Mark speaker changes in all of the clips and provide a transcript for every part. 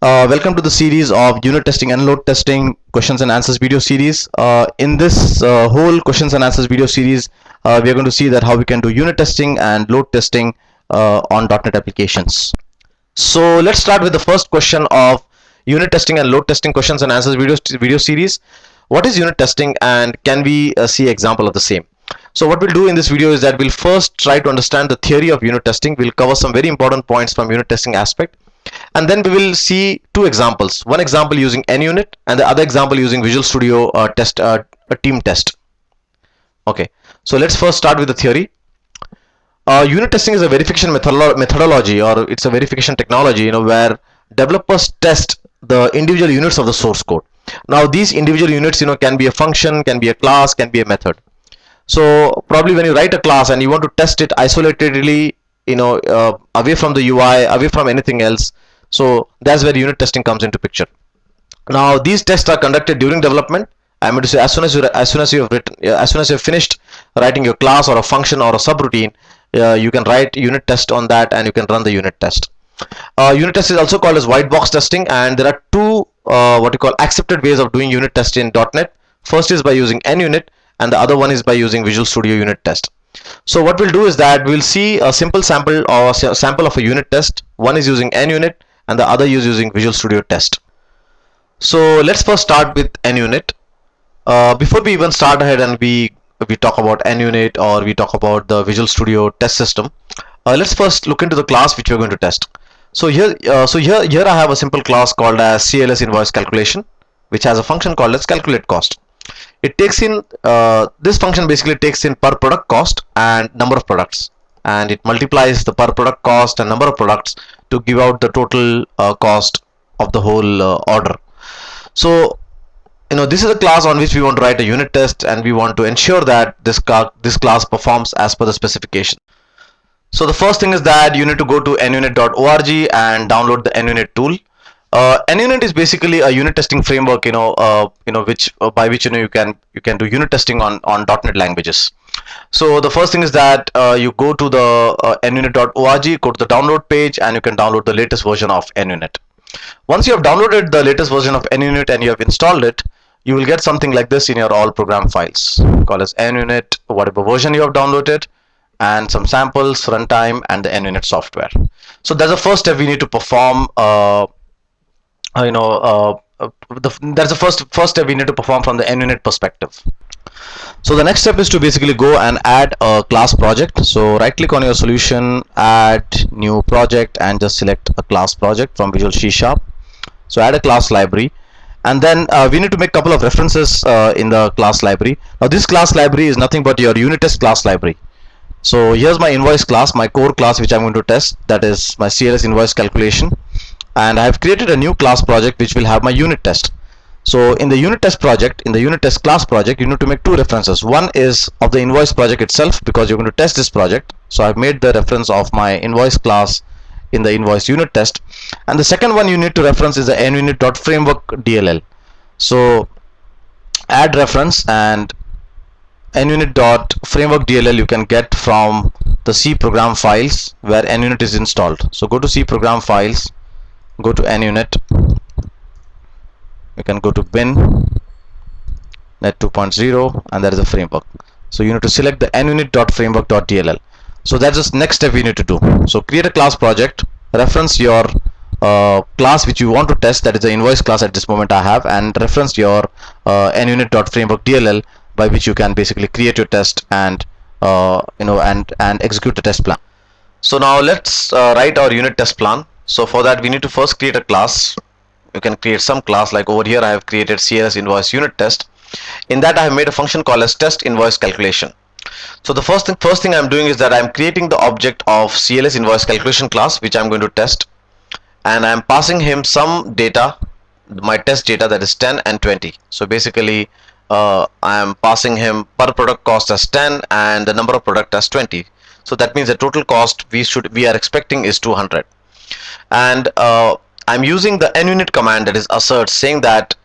Speaker 1: Welcome to the series of unit testing and load testing questions and answers video series. In this whole questions and answers video series, we are going to see that how we can do unit testing and load testing on .NET applications. So let's start with the first question of unit testing and load testing questions and answers video series. What is unit testing and can we see example of the same? So what we'll do in this video is that we'll first try to understand the theory of unit testing. We'll cover some very important points from unit testing aspect. And then we will see two examples. One example using NUnit and the other example using Visual Studio team test. Okay, so let's first start with the theory. Unit testing is a verification methodology, or it's a verification technology, where developers test the individual units of the source code. Now these individual units, can be a function, can be a class, can be a method. So probably when you write a class and you want to test it isolatedly, away from the UI, away from anything else, so that's where unit testing comes into picture. Now these tests are conducted during development. I'm going to say as soon as you've finished writing your class or a function or a subroutine, you can write unit test on that and you can run the unit test. Unit test is also called as white box testing, and there are two what you call accepted ways of doing unit test in .NET. First is by using NUnit and the other one is by using Visual Studio unit test. So what we'll do is that we'll see a simple sample or sample of a unit test. One is using NUnit and the other is using Visual Studio test. So let's first start with NUnit. Before we even start ahead and we talk about NUnit or we talk about the Visual Studio test system, let's first look into the class which we're going to test. So here I have a simple class called as CLS invoice calculation, which has a function called as calculate cost. It takes in this function basically takes in per product cost and number of products, and it multiplies the per product cost and number of products to give out the total cost of the whole order. So this is a class on which we want to write a unit test, and we want to ensure that this class performs as per the specification. So the first thing is that you need to go to nunit.org and download the NUnit tool. NUnit is basically a unit testing framework, by which you can do unit testing on .NET languages. So the first thing is that you go to the nunit.org, go to the download page, and you can download the latest version of NUnit. Once you have downloaded the latest version of NUnit and you have installed it, you will get something like this in your all program files called as NUnit, whatever version you have downloaded, and some samples, runtime, and the NUnit software. So that's the first step we need to perform. That's the first step we need to perform from the NUnit perspective. So the next step is to basically go and add a class project. So right click on your solution, add new project, and just select a class project from Visual C#. So add a class library, and then we need to make a couple of references in the class library. Now this class library is nothing but your unit test class library. So here's my invoice class, my core class which I'm going to test, that is my CLS invoice calculation, and I have created a new class project which will have my unit test. So in the unit test project, in the unit test class project, you need to make two references. One is of the invoice project itself, because you're going to test this project. So I've made the reference of my invoice class in the invoice unit test, and the second one you need to reference is the nunit.framework DLL. So add reference, and nunit.framework DLL you can get from the C program files where NUnit is installed. So go to C program files, go to NUnit, you can go to bin net 2.0, and there is a framework. So you need to select the nunit.framework.dll. So that's the next step we need to do. So create a class project, reference your class which you want to test, that is the invoice class at this moment I have, and reference your nunit.framework.dll, by which you can basically create your test and and execute the test plan. So now let's write our unit test plan. So for that we need to first create a class. You can create some class, like over here I have created CLS invoice unit test. In that I have made a function called as test invoice calculation. So the first thing I'm doing is that I'm creating the object of CLS invoice calculation class which I'm going to test, and I'm passing him some data, my test data, that is 10 and 20. So basically I am passing him per product cost as 10 and the number of product as 20. So that means the total cost we are expecting is 200. And I'm using the NUnit command, that is assert, saying that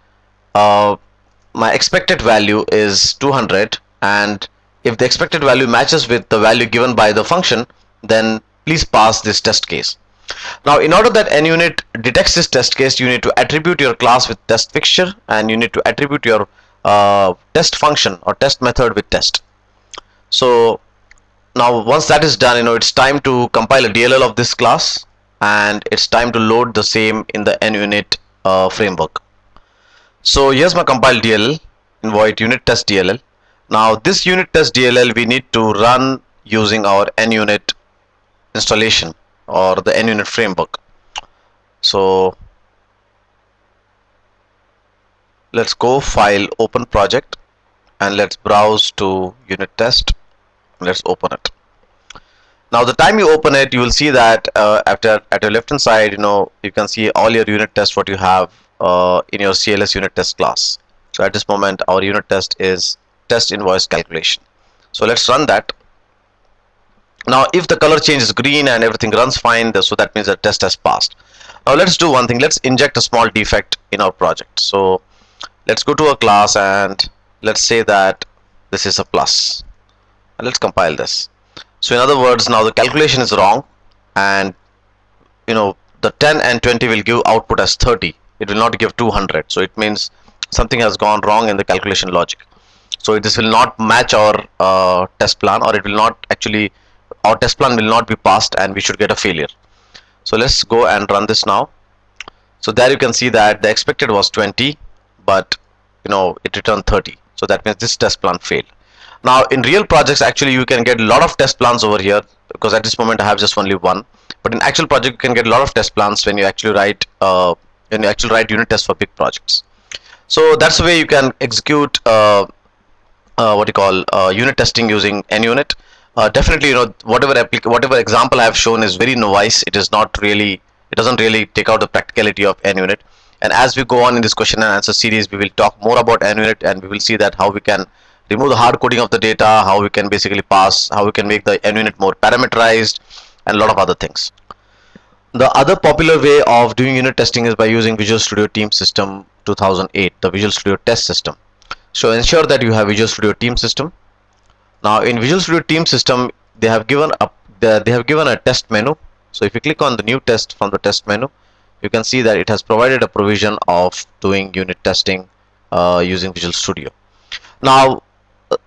Speaker 1: my expected value is 200, and if the expected value matches with the value given by the function, then please pass this test case. Now, in order that NUnit detects this test case, you need to attribute your class with test fixture, and you need to attribute your test function or test method with test. So now once that is done, it's time to compile a DLL of this class, and it's time to load the same in the NUnit framework. So here's my compiled DLL, invite unit test DLL. Now this unit test DLL we need to run using our NUnit installation or the NUnit framework. So let's go file, open project, and let's browse to unit test. Let's open it. Now the time you open it, you will see that at your left hand side, you can see all your unit tests what you have in your CLS unit test class. So at this moment our unit test is test invoice calculation. So let's run that. Now if the color change is green and everything runs fine, so that means the test has passed. Now let's do one thing. Let's inject a small defect in our project. So let's go to a class and let's say that this is a plus, and let's compile this. So in other words, now the calculation is wrong, and the 10 and 20 will give output as 30. It will not give 200. So it means something has gone wrong in the calculation logic. So this will not match our test plan, or it will not actually, our test plan will not be passed, and we should get a failure. So let's go and run this now. So there you can see that the expected was 20, but it returned 30. So that means this test plan failed. Now in real projects, actually you can get a lot of test plans over here, because at this moment I have just only one. But in actual project you can get a lot of test plans when you actually write unit tests for big projects. So that's the way you can execute unit testing using NUnit. Definitely, whatever example I have shown is very novice. It doesn't really take out the practicality of NUnit. And as we go on in this question and answer series, we will talk more about NUnit, and we will see that how we can remove the hard coding of the data, how we can basically pass, how we can make the NUnit more parameterized, and a lot of other things. The other popular way of doing unit testing is by using Visual Studio Team System 2008, the Visual Studio Test System. So ensure that you have Visual Studio Team System. Now in Visual Studio Team System, they have given a test menu. So if you click on the new test from the test menu, you can see that it has provided a provision of doing unit testing using Visual Studio. Now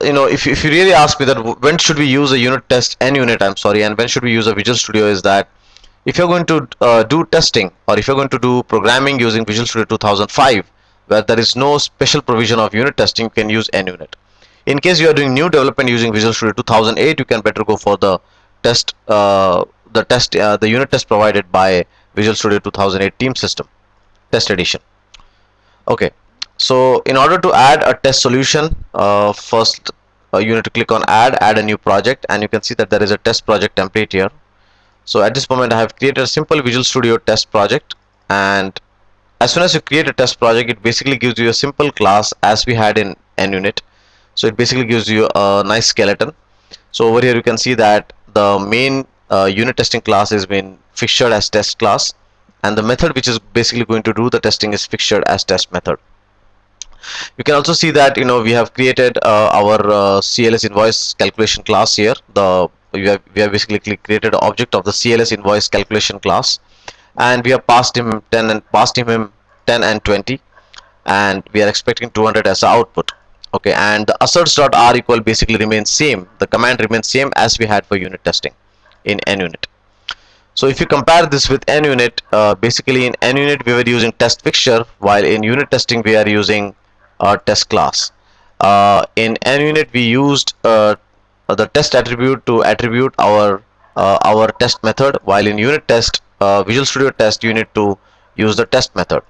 Speaker 1: if you really ask me that when should we use a unit test NUnit, and when should we use a Visual Studio, is that if you're going to do testing, or if you're going to do programming using Visual Studio 2005, where there is no special provision of unit testing, you can use NUnit. In case you are doing new development using Visual Studio 2008, you can better go for the unit test provided by Visual Studio 2008 Team System Test Edition. Okay, so in order to add a test solution, first you need to click on add a new project, and you can see that there is a test project template here. So at this moment I have created a simple Visual Studio test project, and as soon as you create a test project, it basically gives you a simple class as we had in NUnit. So it basically gives you a nice skeleton. So over here you can see that the main unit testing class is been fixtured as test class, and the method which is basically going to do the testing is fixtured as test method. You can also see that we have created our CLS invoice calculation class here. We have basically created an object of the CLS invoice calculation class, and we have passed him 10 and 20, and we are expecting 200 as the output. Okay, and the asserts.r equal basically remains same. The command remains same as we had for unit testing in NUnit. So if you compare this with NUnit, basically in NUnit we were using test fixture, while in unit testing we are using test class. In NUnit we used the test attribute to attribute our test method, while in unit test, Visual Studio test, you need to use the test method.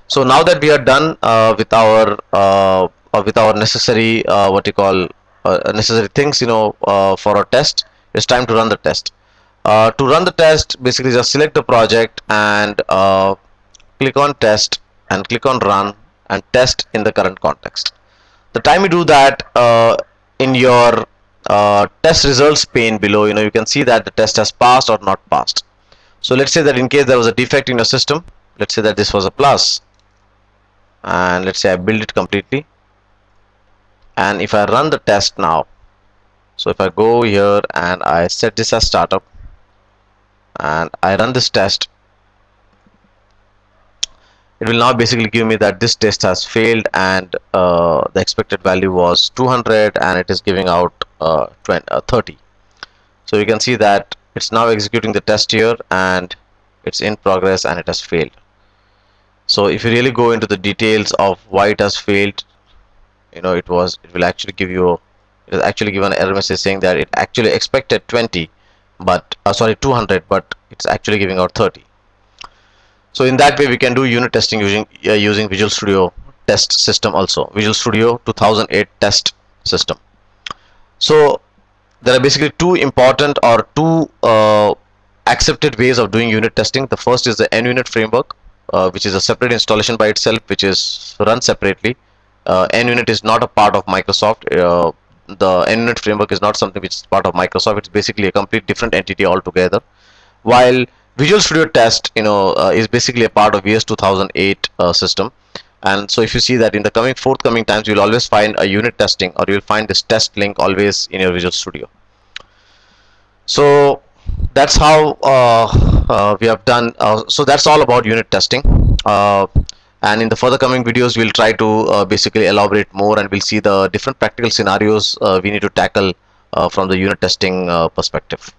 Speaker 1: So now that we are done with our necessary necessary things for our test, it's time to run the test. To run the test, basically just select the project and click on test and click on run and test in the current context. The time you do that, in your test results pane below, you can see that the test has passed or not passed. So let's say that in case there was a defect in your system, let's say that this was a plus, and let's say I build it completely, and if I run the test now, so if I go here and I set this as startup and I run this test, it will now basically give me that this test has failed, and the expected value was 200 and it is giving out 30. So you can see that it's now executing the test here and it's in progress and it has failed. So if you really go into the details of why it has failed, it will actually give you, it is actually given an error message saying that it actually expected 20 but 200, but it's actually giving out 30. So in that way we can do unit testing using Visual Studio test system, also Visual Studio 2008 test system. So there are basically two important or two accepted ways of doing unit testing. The first is the NUnit framework, which is a separate installation by itself, which is run separately. NUnit is not a part of Microsoft. The NUnit framework is not something which is part of Microsoft. It's basically a complete different entity altogether. While Visual Studio Test, is basically a part of VS 2008 system. And so if you see that in the forthcoming times, you'll always find a unit testing, or you'll find this test link always in your Visual Studio. So that's how we have done. So that's all about unit testing. And in the further coming videos, we'll try to basically elaborate more, and we'll see the different practical scenarios we need to tackle from the unit testing perspective.